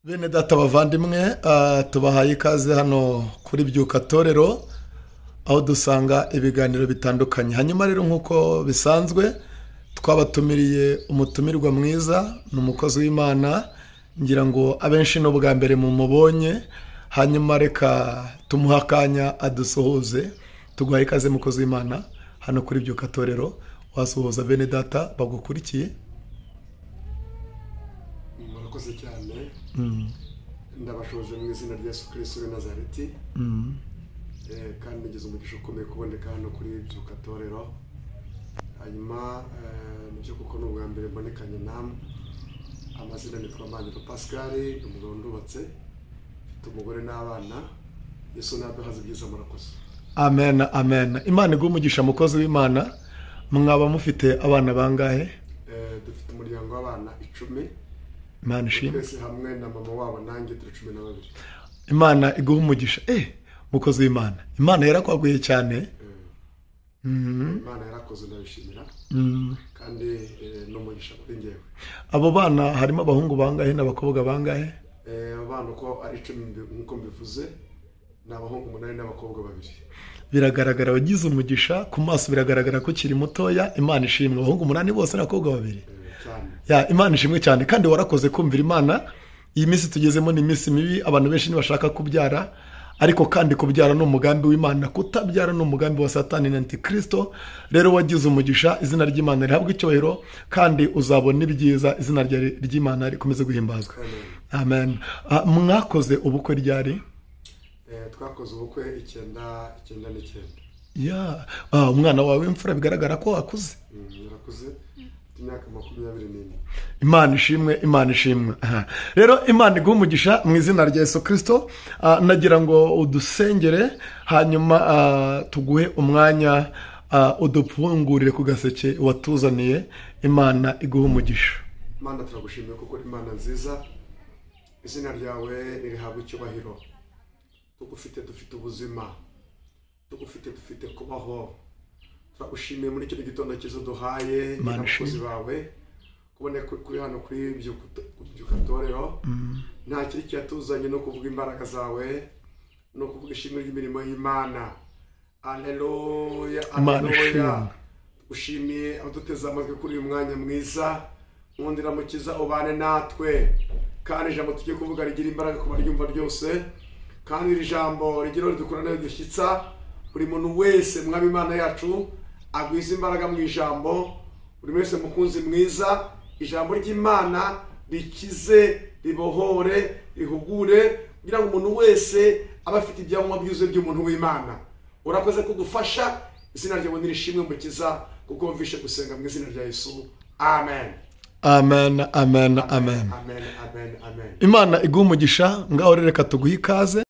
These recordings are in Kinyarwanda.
Bene data bavandimwe, tubahaye ikaze hano kuri Byuka Torero, aho dusanga ibiganiro bitandukanye. Hanyuma rero nk'uko bisanzwe twabatumiriye umutumirwa mwiza, ni umukozi w'Imana, ngira ngo abenshi no bwa mbere mu mubonye. Hanyuma reka tumuha akanya adusuhuze. Tuguhaye ikaze mukozi w'Imana hano kuri Byuka Torero, wasuhuza bene data bagukurikiye. Murakoze cyane. Ndabashoje mu izina rya Yesu Kristo w'i Nazareti. Kandi ngize umugisha ukomeye kuboneka hano kuri Byuka Torero. Hanyuma nibyo kuko n'ubwa mbere mbonekanye namwe. Amazina nitwa Maniro Pascal, umugabo ndubatse, mfite umugore n'abana. Yesu naduhaze ibyiza, murakoze. Amen, amen. Imana iguhe umugisha mukozi w'Imana. Mwaba mufite abana bangahe? Dufite umuryango w'abana 10. Imana ishimwe. Twese hamwe na mama wabo nanjye turi 12. Imana iguhe umugisha. Mukozi w'Imana, Imana yarakwaguye cyane. Imana yarakoze, ndabishimira. Kandi n'umugisha kuri njyewe. Abo bana harimo abahungu bangahe n'abakobwa bangahe? Abana uko ari 10 nkuko mbivuze, ni abahungu 8 n'abakobwa 2. Biragaragara wagize umugisha, ku maso biragaragara ko kiri mutoya. Imana ishimwe. Abahungu 8 bose n'abakobwa 2. Imana ishimwe cyane, kandi warakoze kumvira Imana. Iyi minsi tugezemo ni iminsi mibi, abantu benshi ntibashaka kubyara, ariko kandi kubyara ni umugambi w'Imana, kutabyara ni umugambi wa Satani na Antikristo. Rero wagize umugisha, izina ry'Imana rihabwe icyubahiro, kandi uzabona ibyiza, izina ry'Imana rikomeze guhimbazwa. Amen. Mwakoze ubukwe ryari? Twakoze ubukwe 9. Umwana wawe w'imfura bigaragara ko akuze. Yarakuze, imyaka 24. Imana ishimwe, Imana ishimwe. Rero Imana iguhe umugisha mu izina rya Yesu Kristo. Nagira ngo udusengere, hanyuma tuguhe umwanya, udupfungurire ku gaseke watuzaniye. Imana iguhe umugisha. Imana turagushimiye kuko uri Imana nziza, izina ryawe ririhabwa icyubahiro. Tugufite dufite ubuzima, tugufite dufite kubaho. Turagushimiye muri kino gitondo cyiza duhaye n'abakozi bawe, kubone kuri hano kuri Byuka Torero. Nta kiri cyatuzanye no kuvuga imbaraga zawe, no kuvuga ishimwe ry'imirimo y'Imana. Alleluia, alleluia. Ushimiye abaduteze amatwi kuri uyu mwanya mwiza, nkundira mukiza ubane natwe, kandi ijambo tugiye kuvuga rigira imbaraga ku baryumva ryose, kandi iri jambo rigira ridukura nayo dushyitsa buri muntu wese. Mwami Imana yacu agwiza imbaraga mu ijambo, buri wese mukunzi mwiza, ijambo ry'Imana rikize, ribohore, rihugure, kugira ngo umuntu wese aba afite ibyangombwa byuzuye by'umuntu w'Imana. Urakoze kudufasha, izina ryawe nirishimwe mukiza, kuko wumvishe gusenga mu izina rya Yesu. Amen. Amen, amen, amen. Amen, amen, amen. Imana iguhe umugisha. Ngaho reka tuguhe ikaze.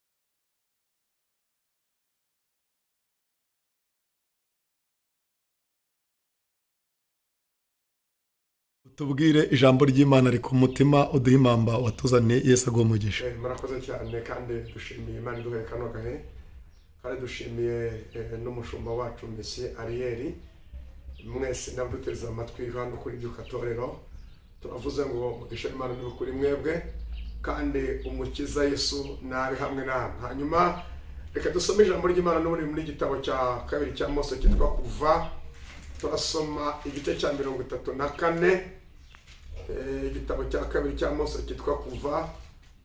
Tubwire ijambo ry'Imana riko mutima, uduhe impamba watuzaniye. Yesu aguhe umugisha. Murakoze cyane, kandi dushimiye Imana iduhaye kano gahe, kandi dushimiye n'umushumba wacu Messi Ariel. Mwese ndabuteze amatwi hano kuri Byuka Torero. Turavuze ngo umugisha Imana ni kuri mwebwe, kandi umukiza Yesu nabe hamwe namwe. Hanyuma reka dusome ijambo ry'Imana n'ubundi muri gitabo cya 2 cya Mose cyitwa Kuva. Turasoma igice cya 34. Igitabo cya 2 cya Mose cyitwa Kuva,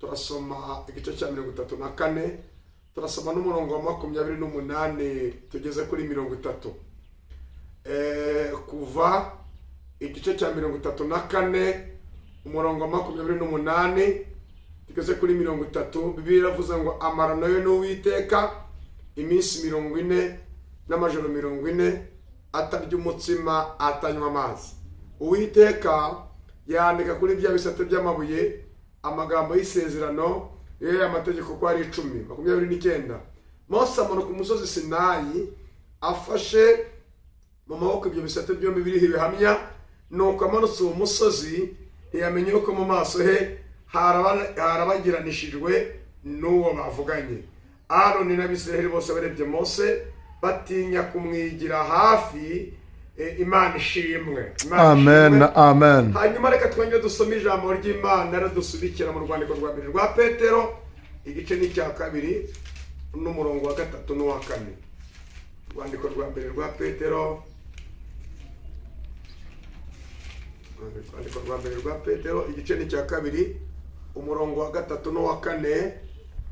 turasoma igice cya 34. Turasoma n'umurongo wa 28 tugeze kuri 30. Kuva igice cya 34 umurongo wa 28 tugeze kuri 30. Bibiliya iravuze ngo amarano yo n'Uwiteka iminsi 40 n'amajoro 40, atarya umutsima atanywa amazi. Uwiteka yandika kuri bya bisate by'amabuye amagambo y'isezerano y'amategeko ko ari 10:29. Mose amanuka ku musozi Sinayi, afashe mu maboko ibyo bisate byombi biriho ibihamya. Nuko amanutse uwo musozi, ntiyamenye ko mu maso he harabagiranishijwe n'uwo bavuganye. Aroni n'Abisiraheli bose barebye Mose, batinya kumwigira hafi, Imana ishimwe. amen amen. Hanyuma reka twongere dusome ijambo ry'Imana radusubikira mu rwandiko rwa mbere rwa Petero igice ni cya 2 n'umurongo wa 3 n'uwa 4. Rwandiko rwa mbere rwa Petero, rwandiko rwa mbere rwa Petero igice ni cya 2 umurongo wa 3 n'uwa 4.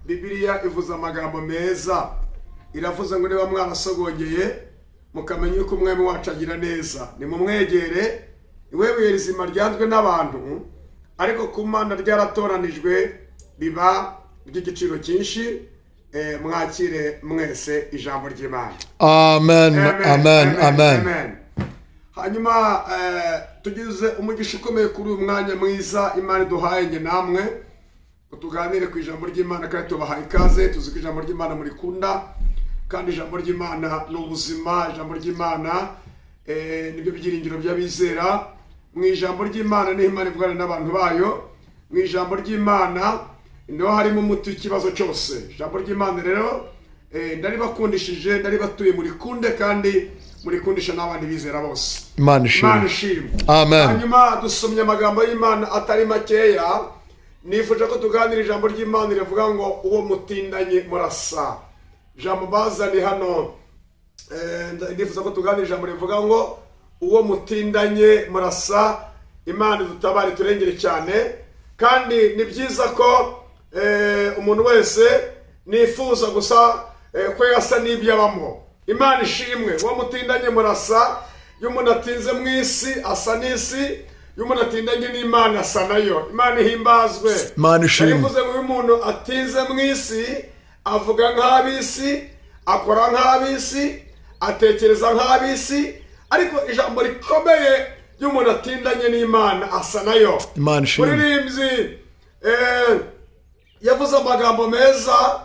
Bibiliya ivuza amagambo meza, iravuze ngo niba mwarasogongeye mukamenya yuko umwami wacu agira neza, nimumwegere iwebuye rizima ryanzwe n'abantu, ariko ku Mana ryaratoranijwe biba ry'igiciro cyinshi. Mwakire mwese ijambo ry'Imana. Amen amen amen. Hanyuma tugize umugisha ukomeye kuri uyu mwanya mwiza Imana iduhaye nge namwe tuganire ku ijambo ry'Imana, kandi tubahaye ikaze. Tuzi ko ijambo ry'Imana murikunda, kandi ijambo ry'Imana ni ubuzima. Ijambo ry'Imana nibyo byiringiro by'abizera. Mu ijambo ry'Imana niho Imana ivugana n'abantu bayo. Mu ijambo ry'Imana niho harimo umuti w'ikibazo cyose. Ijambo ry'Imana rero ndaribakundishije, ndaribatuye murikunde, kandi murikundisha n'abandi bizera bose. Imana ishimwe. Amen. Hanyuma dusomye amagambo y'Imana atari makeya. Nifuje ko tuganira ijambo ry'Imana rivuga ngo uwo mutindanye murasa. Ijambo bazani hano ndifuza ko tuganira ijambo rivuga ngo uwo mutindanye murasa. Imana dutabare turengere cyane, kandi ni byiza ko umuntu wese nifuza gusa ko yasa n'ibyo abamo. Imana ishimwe. Uwo mutindanye murasa. Iyo umuntu atinze mu isi asa n'isi, iyo umuntu atindanye n'Imana asa nayo. Imana ihimbazwe. Imana ishimwe. Bivuze ngo uyu umuntu atinze mu isi avuga nk'ab'isi, akora nk'ab'isi, atekereza nk'ab'isi, ariko ijambo rikomeye y'umuntu atindanye n'Imana asa nayo. Imana ishimwe. Muririmbyi yavuze amagambo meza,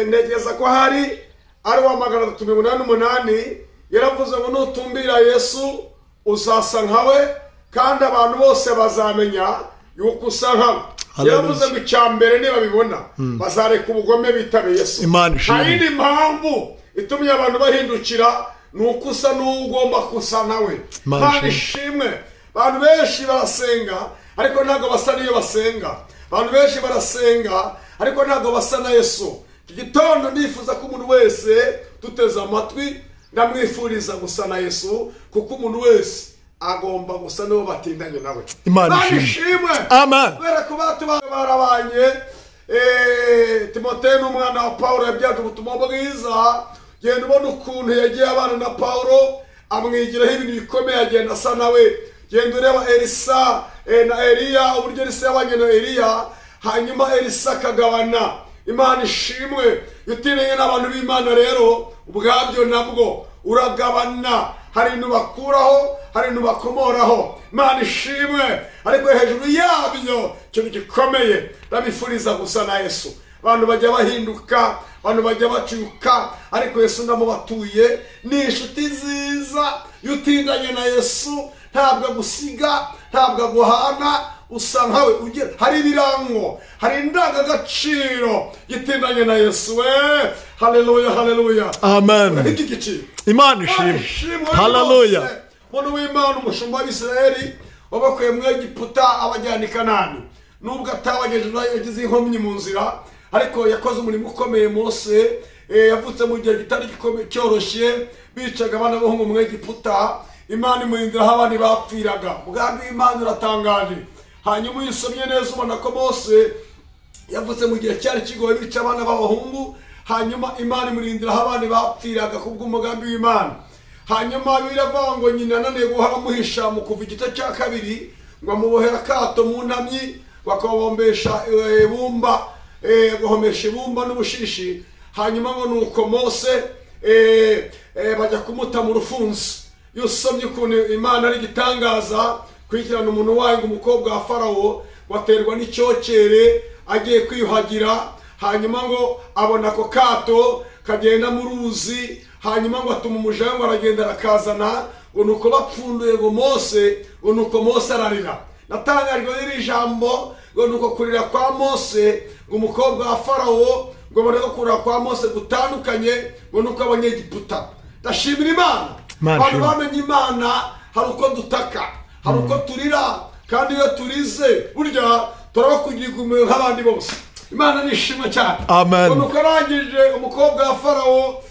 ntegereza ko hari ari wa 388. Yaravuze ngo nutumbira Yesu uzasa nkawe, kandi abantu bose bazamenya yuko usa nkawe. Yaravuze ngo icyambere niba bibona bazareka ubugome bitabe Yesu. Nta yindi mpamvu itumye abantu bahindukira nuko usa n'ugomba kusa nawe. Imana ishimwe. Abantu benshi barasenga ariko ntabwo basa n'iyo basenga. Abantu benshi barasenga ariko ntabwo basa na Yesu. Iki gitondo ndifuza ko umuntu wese tuteze amatwi ndamwifuriza gusa na Yesu, kuko umuntu wese agomba gusa n'uwo batindanye nawe. Imana ishimwe. Amen. Kubera ko barabanye Timoteyo n'umwana wa Paulo yabyaje ubutumwa bwiza. Genda ubona ukuntu yagiye abana na Paulo, amwigiraho ibintu bikomeye, agenda asa nawe. Genda ureba Elisa na Eliya, uburyo Elisa yabanye na Eliya, hanyuma Elisa akagabana. Imana ishimwe. Utinanye n'abantu b'Imana rero ubwabyo nabwo uragabana. Hari ibintu bakuraho, hari ibintu bakomoraho. Imana ishimwe. Ariko hejuru yabyo ikintu gikomeye, ndabifuriza gusa na Yesu. Abantu bajya bahinduka, abantu bajya bacuka, ariko Yesu ndamubatuye. Ni inshuti nziza. Utindanye na Yesu ntabwo agusiga, ntabwo aguhana, usa nkawe. Hari ibirango, hari indangagaciro gitindanye na Yesu. Haleluya, haleluya. Amen. Imana ishimwe. Haleluya. Muntu w'Imana, umushumba w'Isirayeli wabakuye mu Egiputa abajyana i Kanani. Nubwo atabagejeje yagize inkomyi mu nzira, ariko yakoze umurimo ukomeye. Mose yavutse mu gihe kitari cyoroshye, bicaga abana b'abahungu mu Egiputa. Imana imurindira aho abandi bapfiraga. Umugambi w'Imana uratangaje. Hanyuma iyo usomye neza ubona ko Mose yavutse mu gihe cyari kigoye, bica abana b'abahungu. Hanyuma Imana imurindira aho abandi bapfiraga kubw'umugambi w'Imana. Hanyuma biravuga ngo nyina ananiye guhora amuhisha mu kuva igice cya 2, ngo amubohera akato mu ntamyi, bakabombesha ibumba, guhomesha ibumba n'ubushishi. Hanyuma ngo nuko Mose bajya kumuta mu rufunzo. Iyo usomye ukuntu Imana ari igitangaza, kwikirana umuntu wayo ngo umukobwa wa Farawo waterwa n'icyokere agiye kwiyuhagira. Hanyuma ngo abona ako kato kagenda mu ruzi. Hanyuma ngo atuma umuja ngo aragenda arakazana, ngo nuko bapfunduye ngo Mose, ngo nuko Mose ararira. Natangajwe n'iri jambo ngo nuko kurira kwa Mose, ngo umukobwa wa Farawo, ngo bareka kurira kwa Mose gutandukanye, ngo nuko Abanyegiputa. Ndashimira Imana abantu bamenye imana hari uko dutaka, hari uko turira, kandi iyo turize burya turabakugira umwe nk'abandi bose. Imana nishimwe cyane. Amen. Nuko arangije umukobwa wa Farawo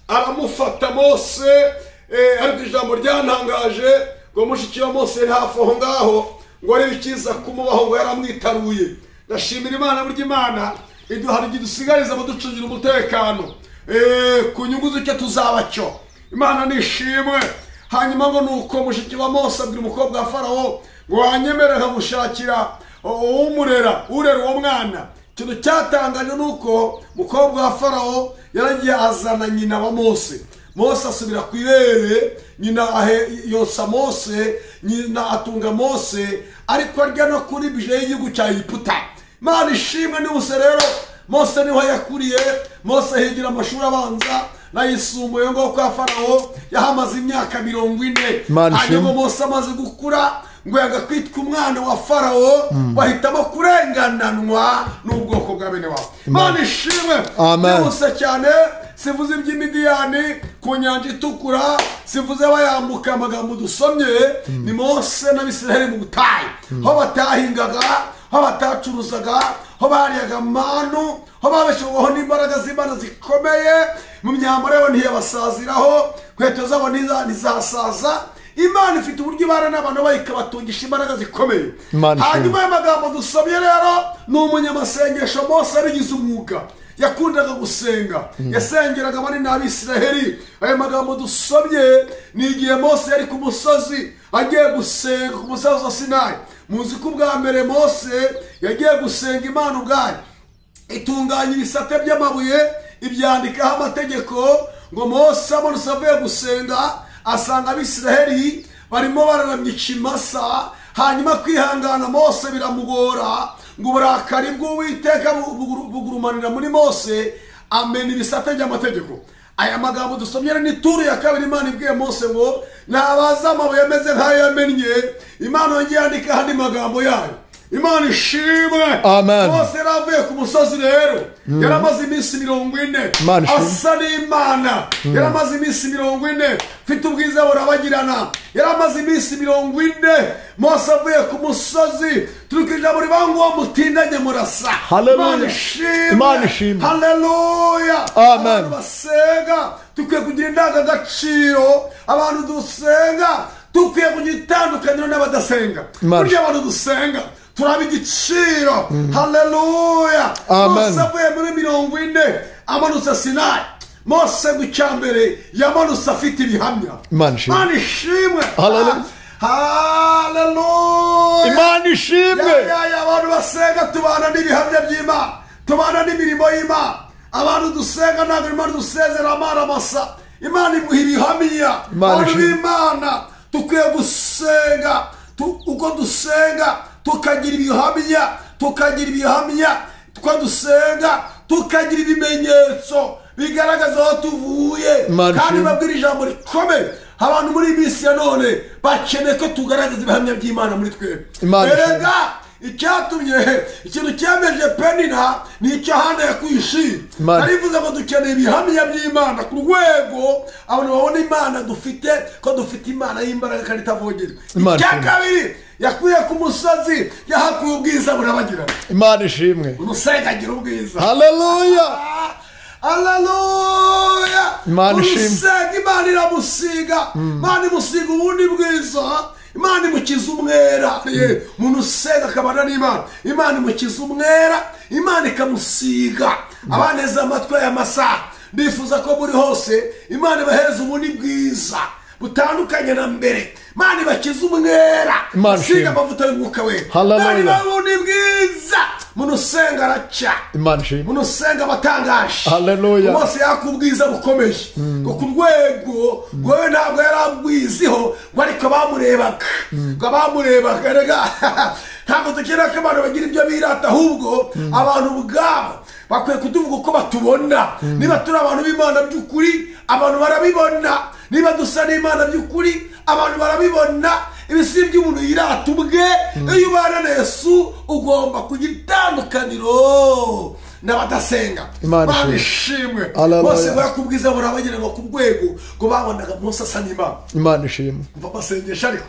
aramufata Mose, ariko ijambo ryantangaje ngo mushiki wa Mose yari hafi aho ngaho ngo arebe ikiza kumubaho, ngo yaramwitaruye. Ndashimira Imana, burya Imana iduhari idusigariza muducungira umutekano ku nyungu z'icyo tuzaba cyo. Imana nishimwe. Hanyuma ngo nuko mushiki wa Mose abwira umukobwa wa Farawo ngo wanyemere nkagushakira urera uwo mwana. Ikintu cyatangaje nuko umukobwa wa Farawo yaragiye azana nyina wa Mose. Mose asubira ku irere, nyina yonsa Mose, nyina atunga Mose, ariko arya no kuri bije y'igihugu cya Egiputa. Imana ishimwe. Nihuse rero Mose niho yakuriye. Mose higira amashuri abanza n'ayisumbuye ngo kwa Farawo yahamaze imyaka 40. Hanyuma Mose amaze gukura ngo yagakwitwa umwana wa Farawo, bahitamo kurengananwa n'ubwoko bwa bene wabo. Imana ishimwe. Nihuse cyane. Sivuze iby'Imidiyani ku nyanja itukura, sivuze bayambuka amagambo dusomye, ni Mose n'Abisiraheli mu butayu, aho batahingaga, aho batacuruzaga, aho bariyaga manu, aho babeshwaho n'imbaraga z'Imana zikomeye, mu myambaro yabo ntiyabasaziraho, kweto zabo ntizasaza. Imana ifite uburyo ibana n'abantu bayikabatungisha imbaraga zikomeye. Hanyuma y'amagambo dusomye rero ni umunyamasengesho Mose abigize umwuga. Yakundaga gusenga, yasengeraga abari n'Abisiraheli. Ayo magambo dusomye ni igihe Mose yari ku musozi agiye gusenga ku musozi wa Sinayi. Muzi ko ubwa mbere Mose yagiye gusenga Imana ubwayo, itunganya ibisate by'amabuye, ibyandikaho amategeko. Ngo Mose amanutse avuye gusenga asanga Abisiraheli barimo bararamya ikimasa. Hanyuma kwihangana Mose biramugora, ngo uburakari bw'Uwiteka bugurumanira muri Mose, amena ibisate by'amategeko. Aya magambo dusomye ni turu ya kabiri Imana ibwiye Mose ngo nabaza amabuye ameze nk'ayo yamennye. Imana yongeye yandika andi magambo yayo. Imana ishimwe. Mose yaravuye ku musozi rero, yaramaze iminsi 40 asa n'Imana. Yaramaze iminsi 40 mfite ubwiza burabagirana. Yaramaze iminsi 40 Mose avuye ku musozi, turikije muri bangu wa mutindanye murasa. Imana ishimwe. Haleluya. Abantu basenga tukwiye kugira indangagaciro. Abantu dusenga tukwiye kugira itandukaniro n'abadasenga. Burya abantu dusenga turaba igiciro. Haleluya. Mose avuye muri 40 amanutse Sinayi. Mose gucyambere yamanutse afite ibihamya. Imana ishimwe. Haleluya. Imana ishimwe. Abantu basenga tubana n'ibihamya by'Imana, tubana n'imirimo y'Imana. Abantu dusenga ntabwo Imana dusezera amara masa. Imana imuha ibihamya. Abantu b'Imana tukwiye gusenga, uko dusenga tukagira ibihamya, tuko dusenga tukagira ibimenyetso bigaragaza aho tuvuye, kandi babwira ijambo rikomeye. Abantu muri minsi ya none bakeneye ko tugaragaza ibihamya by'Imana muri twe. Erega icyatumye ikintu cyemeje Penina ni icyo Hana yakwishira. Arivuze ngo dukeneye ibihamya by'Imana ku rwego abantu babona Imana dufite, ko dufite Imana y'imbaraga kandi itavogerwa. Icyakabiri yakuye ku musozi, yahakuye ubwiza burabagirana. Imana ishimwe. Umusenga agira ubwiza. Haleluya. Haleluya. Imana ishimwe. Umusenga Imana iramusiga. Imana imusiga ubundi bwiza. Imana imukiza umwera. Umuntu usenga akabana n'Imana, Imana imukiza umwera, Imana ikamusiga. Abaneza amatwi y'amasaha, ndifuza ko buri hose Imana ibahereza ubundi bwiza butandukanye na mbere. Imana ibakiza umwera, siga amavuta y'umwuka we. Imana ubundi bwiza. Umuntu usenga araca, umuntu usenga abatangaje. Mose yakubwiza bukomeye ngo ku rwego rwowe ntabwo yarabwiziho, ngo ariko bamurebaga, ngo bamurebaga. Rega ntabwo dukenera ko abantu bagira ibyo birata, ahubwo abantu ubwabo bakwiye kutuvuga uko batubona. Niba turi abantu b'Imana by'ukuri, abantu barabibona. Niba dusa n'Imana by'ukuri, abantu barabibona. Ibisi by'umuntu yirata ubwe. Iyo ubana na Yesu ugomba kugira itandukaniro n'abadasenga. Imana ishimwe. Hallelujah. Bose bakubwiza burabagera ngo ku rwego ngo babonaga Mose asa n'Imana. Imana ishimwe. Basengesha ariko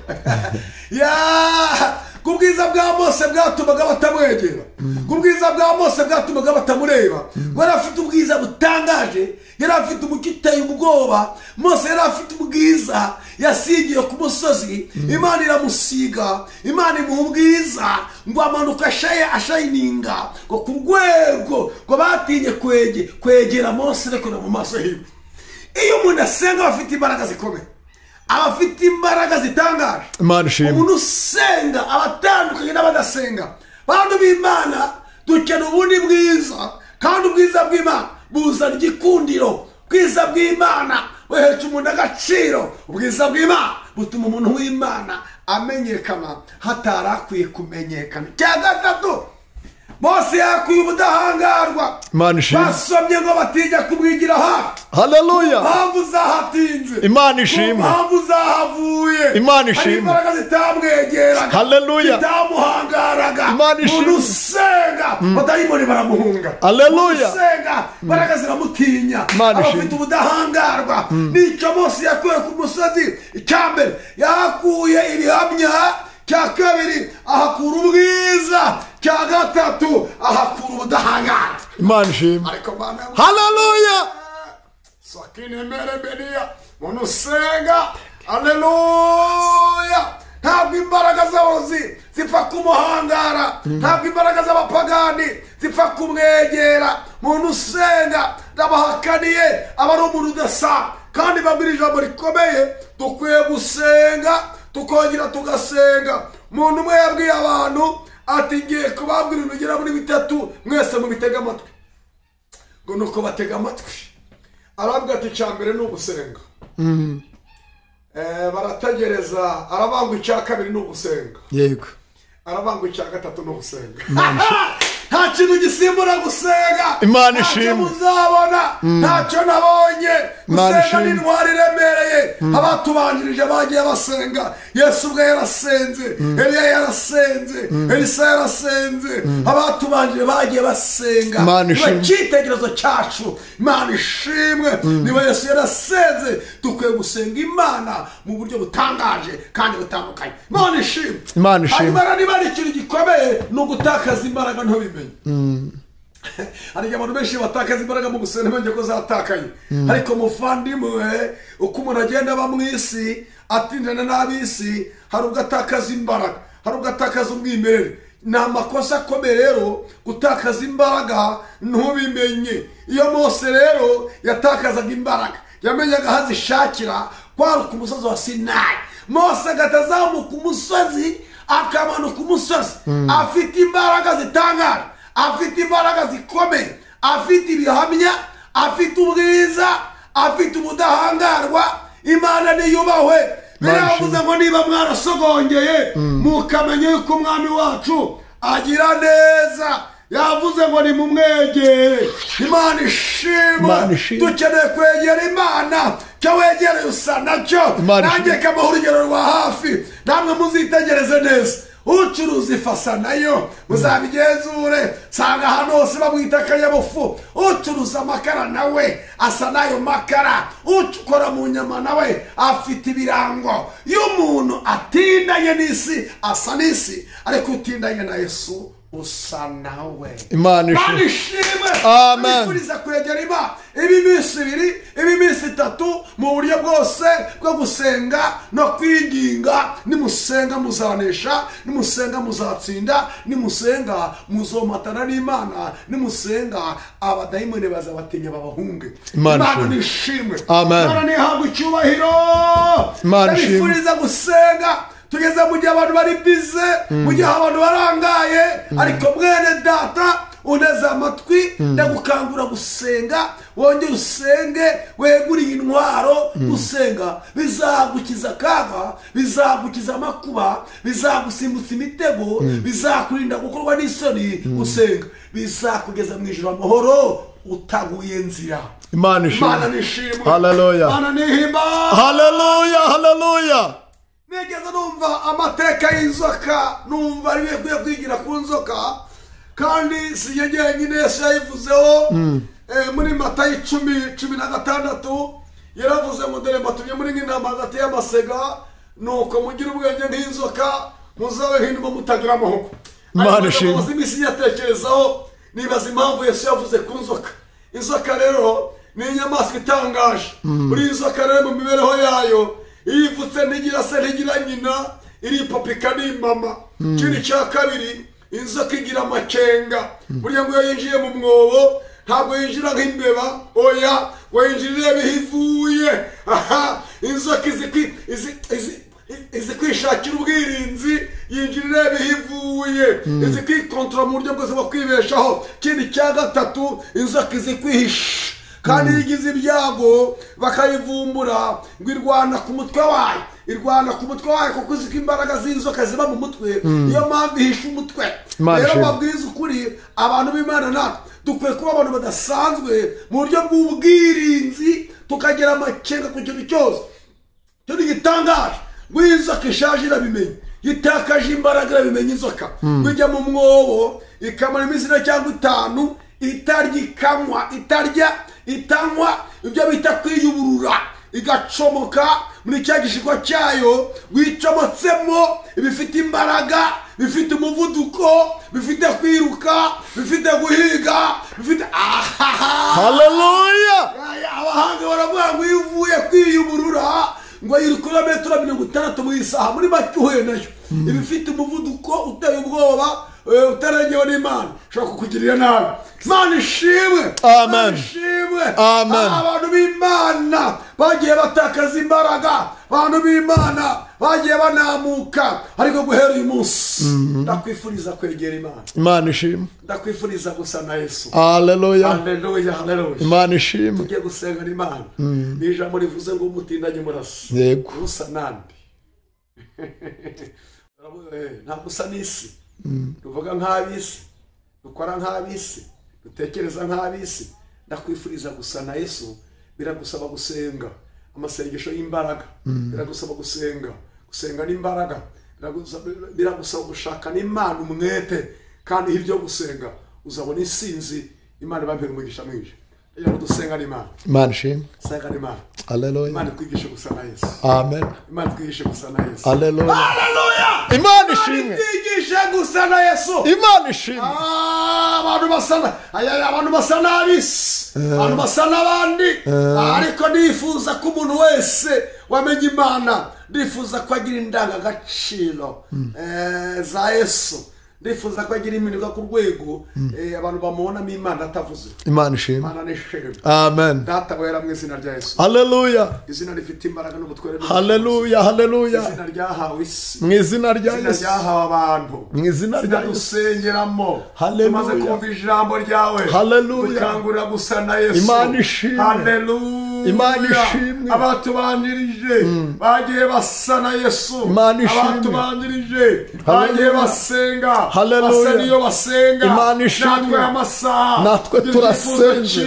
kubwiza bwa Mose bwatumaga batamwegera, kubwiza bwa Mose bwatumaga batamureba. Yari afite ubwiza butangaje, yari afite umucyo uteye ubwoba. Mose yari afite ubwiza, yasigiye ku musozi, Imana iramusiga, Imana imuha ubwiza ngo amanuka ashayininga ngo ku rwego ngo batinye kwegera Mose ariko mu maso hiwe. Iyo umuntu asenga afite imbaraga zikomeye, abafite imbaraga zitangaje. Umuntu usenga abatandukanye n'abadasenga. Bantu b'Imana dukeneye ubundi bwiza, kandi ubwiza bw'Imana buzana igikundiro. Ubwiza bw'Imana buhesha umuntu agaciro. Ubwiza bw'Imana butuma umuntu w'Imana amenyekana hatarakwiye kumenyekana. Cya gatatu, Mose yakwiye ubudahangarwa. Basomye ngo batijya kumwigira hafi. Hallelujah. Mpamvu zahatinze, Imana ishimwe. Mpamvu zahavuye, Imana ishimwe. imbaraga zitamwegeraga, Hallelujah. zitamuhangaraga. Imana ishimwe. Umuntu usenga badayimoni baramuhunga. Hallelujah. Usenga imbaraga ziramutinya. Abafite ubudahangarwa. Nicyo Mose yakuye ku musozi. Icyambere yakuye ibihamya, cya kabiri ahakura ubwiza, cya gatatu ahakura ubudahangarwa. Imana ishimwe. Hallelujah. Sakine mere benia umuntu usenga. Hallelujah. Ntabwo imbaraga zawo zipfa kumuhangara, ntabwo imbaraga z'abapagani zipfa kumwegera. Umuntu usenga ndabahakaniye aba ari umuntu udasa, kandi babwira ijambo rikomeye, dukwiye gusenga tukongera tugasenga. Umuntu umwe yabwiye abantu ati ngiye kubabwira ibintu bigera muri bitatu, mwese mubitega amatwi. Ngo nuko batega amatwi. Arabwira ati icyambere ni ugusenga. Barategereza, arabanga icya kabiri ni ugusenga. Yego. Arabanga icya gatatu ni ugusenga. Nta kintu gisimbura gusenga. Imana ishimwe. Muzabona ntacyo nabonye. Gusenga ni intwari iremereye. Abatubanjirije bagiye basenga. Yesu ubwe yarasenze, Eliya yarasenze, Elisa yarasenze. Abatubanjirije bagiye basenga. Niba cyitegerezo cyacu, Imana ishimwe. Niba Yesu yarasenze, dukwiye gusenga Imana mu buryo butangaje kandi butandukanye. Imana ishimwe. Imana ishimwe. Imana niba ari ikintu gikomeye ni ugutakaza imbaraga ntubimenye. Hari abantu benshi batakaza imbaraga mu gusenga ntibamenye ko zatakaye. Ariko muvandimwe, uko umuntu agenda aba mu isi atindana n'ab'isi, hari ugatakaza imbaraga, hari ugatakaza umwimerere. Ni amakosa akomeye rero gutakaza imbaraga ntubimenye. Iyo Mose rero yatakazaga imbaraga, yamenyaga aho azishakira, kwari ku musozi wa Sinayi. Mose agatazamuka umusozi, akamanuka umusozi, afite imbaraga zitangaje, afite imbaraga zikomeye, afite ibihamya, afite ubwiza, afite ubudahangarwa. Imana niyubahwe. Biravuze ngo niba mwarasogongeye mukamenya yuko umwami wacu agira neza, yavuze ngo ni mumwegere. Imana ishimwe. Dukeneye kwegera Imana. Cyo wegereye usa nacyo. Nanjye kamuha urugero rwa hafi, namwe muzitegereze neza. Ucuruza ifasa nayo muzabigenzure, sanga ahantu hose bamwita akanyabufu. Ucuruza amakara nawe asa nayo makara. Ukora mu nyama nawe afite ibirango. Iyo umuntu atindanye n'isi asa n'isi, ariko utindanye na Yesu usa nawe. Imana ishimwe. Amen. Nifuriza kwegera Imana ibi minsi ibiri, ibi minsi itatu, mu buryo bwose bwo gusenga no kwinginga. Nimusenga muzanesha, nimusenga muzatsinda, nimusenga muzomatana n'Imana, nimusenga abadayimoni bazabatinya babahunge. Imana nishimwe. Imana nihabwe icyubahiro. Nifuriza gusenga. Tugeze mu gihe abantu bari bize, mu gihe abantu barangaye, ariko mwene data uneze amatwi, ndagukangura gusenga. Wongere usenge, weguriye intwaro. Gusenga bizagukiza akaga, bizagukiza amakuba, bizagusimbutsa imitego, bizakurinda gukorwa n'isoni. Gusenga bizakugeza mu ijuru amahoro utaguye nzira. Imana nishimwe. Hallelujah. Imana nihimba. Hallelujah. Hallelujah. Nigeze numva amateka y'inzoka, numva ari bigiye kwigira ku nzoka. kandi si njye jyenyine Yesu yayivuzeho muri Matayo 10:16 yaravuze ngo dore mbatumye muri nk'intama hagati y'amasega nuko mugire ubwenge nk'inzoka muzabe hinduma mutagira amahoro. Imana ishimwe. Imisi yatekerezaho nibaza impamvu Yesu yavuze ku nzoka. Inzoka rero ni inyamaswa itangaje. Muri inzoka rero mu mibereho yayo iyivutse ntigira se ntigira nyina, iripapika n'imama. Ikindi cya kabiri, inzoka igira amakenga. Buriya ngo iyo yinjiye mu mwobo ntabwo yinjira nk'imbeba, oya ngo yinjirire bihivuye. Aha, inzoka izi kwishakira ubwirinzi, yinjirire bihivuye, izi kwikontorora mu buryo bwose bwo kwibeshaho. Ikindi cya gatatu, inzoka izi kwihisha, kandi igize ibyago bakayivumbura ngo irwana ku mutwe wayo, irwana ku mutwe wayo kuko izi ko imbaraga z'inzoka ziba mu mutwe, niyo mpamvu ihisha umutwe. Rero babwiza ukuri, abantu b'Imana natwe dukwiye kuba abantu badasanzwe mu buryo bw'ubwirinzi, tukagira amakenga ku kintu cyose. Cyo gitangaje ngo inzoka ishaje irabimenya, yitakaje imbaraga irabimenya. Inzoka bijya mu mwobo ikamara iminsi 4 cyangwa 5 itarya ikamwa, itanywa, ibyo bita kwiyuburura, igacomoka muri cya gishishwa cyayo, wicomotsemo ibifite imbaraga, bifite umuvuduko, bifite kwiruka, bifite guhiga, bifite haleluya. Abahanga baravuga ngo iyo uvuye kwiyuburura ngo yiruka metero 60 mu isaha, muri make uhuye nayo ibifite umuvuduko uteye ubwoba, utarengewe n'Imana, ushobora kukugirira nabi. Imana ishimwe. Amen. Amen. Abantu b'Imana bagiye batakaza imbaraga, abantu b'Imana bagiye banamuka, ariko guhera uyu munsi ndakwifuriza kwegera Imana. Imana ishimwe. Ndakwifuriza gusa na Yesu. Haleluya. Haleluya, haleluya. Imana ishimwe. Tugiye gusenga Imana. N'ijambo rivuze ngo umutindanye murasa. Yego. Usa nande. Ntabwo usa n'isi. Tuvuga nk'ab'isi, dukora nk'ab'isi, dutekereza nk'ab'isi. Ndakwifuriza gusa na Yesu. Biragusaba gusenga amasengesho y'imbaraga, biragusaba gusenga n'imbaraga, biragusaba gushaka n'Imana umwete, kandi hiryo gusenga uzabona insinzi. Imana ibambere umugisha mwinshi. Iyo dusenga n'Imana. Imana ishimwe. Senga n'Imana. Haleluya. Imana twigishe gusa na Yesu. Amen. Imana twigishe gusa na Yesu. Haleluya. Haleluya. Imana ishimwe. Twigishe gusa na Yesu. Imana ishimwe. Abantu basa n'ab'isi, abantu basa n'abandi, ariko nifuza ko umuntu wese wamenye Imana, ndifuza ko agira indangagaciro za Yesu, ndifuza ko agira iminwa ku rwego abantu bamubonamo Imana atavuze. Imana ishimwe. Imana nishimwe. Amen. Data wera mu izina rya Yesu. Haleluya. Izina rifite imbaraga n'ubutware. Haleluya, haleluya. Izina ryahawe isi. Mu izina rya Yesu. Izina ryahawe abantu. Mu izina rya Yesu. Dusengeramo. Haleluya. Tumaze kumva ijambo ryawe. Haleluya. Dukangurira gusa na Yesu. Imana ishimwe. Haleluya. Imana ishimwe. Abatubanjirije bagiye basa na Yesu. Imana ishimwe. Abatubanjirije bagiye basenga. Haleluya. Basa niyo basenga. Imana ishimwe. Natwe amasaha. Natwe turasenze.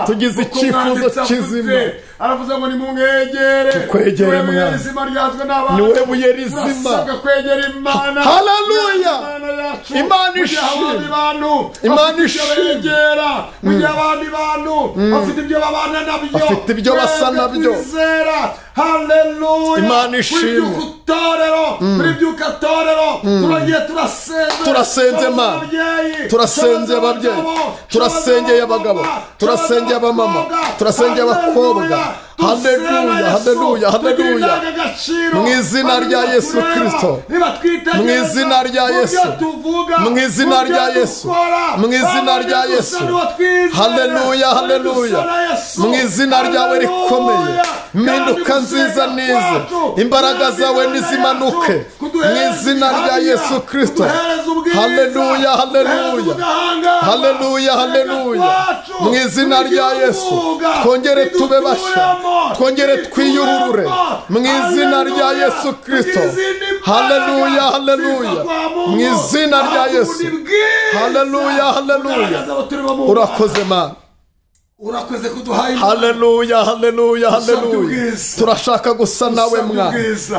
Tugize icyifuzo kizima. Aravuze ngo nimumwegere. Tukwegere Mwana. Niwe buye rizima. Turasabwa kwegera Imana. Haleluya. Imana ishimwe. Imana ishimwe. Mu gihe abandi bantu bafite ibyo babana nabyo, bafite ibyo basa nabyo. Haleluya. Imana ishimwe. Muri byuka torero turagiye turasenze Mana, turasengeye ababyeyi, turasengeye abagabo, turasengeye abamama, turasengeye abakobwa. Haleluya, haleluya, haleluya. Mu izina rya Yesu Kristo, mu izina rya Yesu, mu izina rya Yesu, mu izina rya Yesu. Haleluya, haleluya. Mu izina ryawe rikomeye, impinduka nziza nize, imbaraga zawe nizimanuke mu izina rya Yesu Kristo. Haleluya, haleluya, haleluya, haleluya. Mu izina rya Yesu twongere tube basha, twongere twiyurure mu izina rya Yesu Kristo. Haleluya, haleluya. Mu izina rya Yesu. Haleluya, haleluya. Urakoze Mana. urakoze kuduhaye haleluya haleluya haleluya turashaka gusa nawe mwana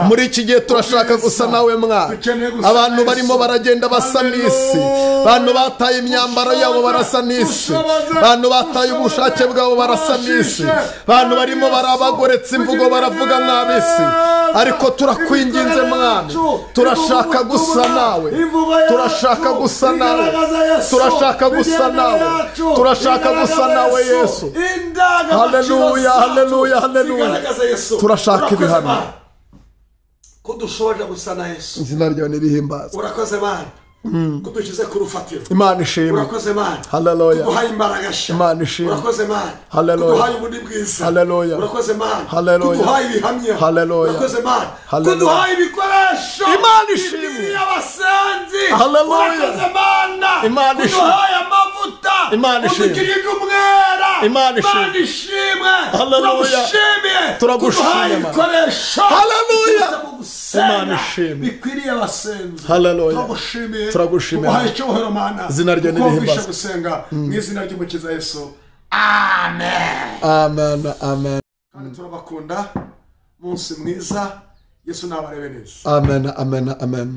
muri iki gihe turashaka gusa nawe mwana abantu barimo baragenda basa n'isi abantu bataye imyambaro yabo barasa n'isi abantu bataye ubushake bwabo barasa n'isi abantu barimo barabagoretse imvugo baravuga nk'abisi ariko turakwinginze mwana turashaka gusa nawe turashaka gusa nawe turashaka gusa nawe turashaka gusa nawe Yesu haleluya haleluya haleluya turashaka ibihamya ko dushoboje gusa na Yesu izina ryawe nirihimbaza urakoze Mana kudukize ku rufatiro Imana ishimwe urakoze Mana haleluya kuduhaye imbaraga Imana ishimwe urakoze Mana haleluya kuduhaye ubundi bwiza haleluya urakoze Mana haleluya kuduhaye ibihamya haleluya urakoze Mana haleluya kuduhaye ibikoresho Imana ishimwe y'abasenzi haleluya urakoze Mana Imana ishimwe kuduhaye amavuta Imana ishimwe udukirije umwera Imana ishimwe haleluya turagushimye ibikoresho haleluya Imana ishimwe bikwiriye abasenzi haleluya turagushimiye uhaye icyubahiro Mana izina rye nirihimbaza gusenga mu izina ry'umukiza Yesu amen amen amen kandi turabakunda munsi mwiza Yesu nabarebe neza amen amen amen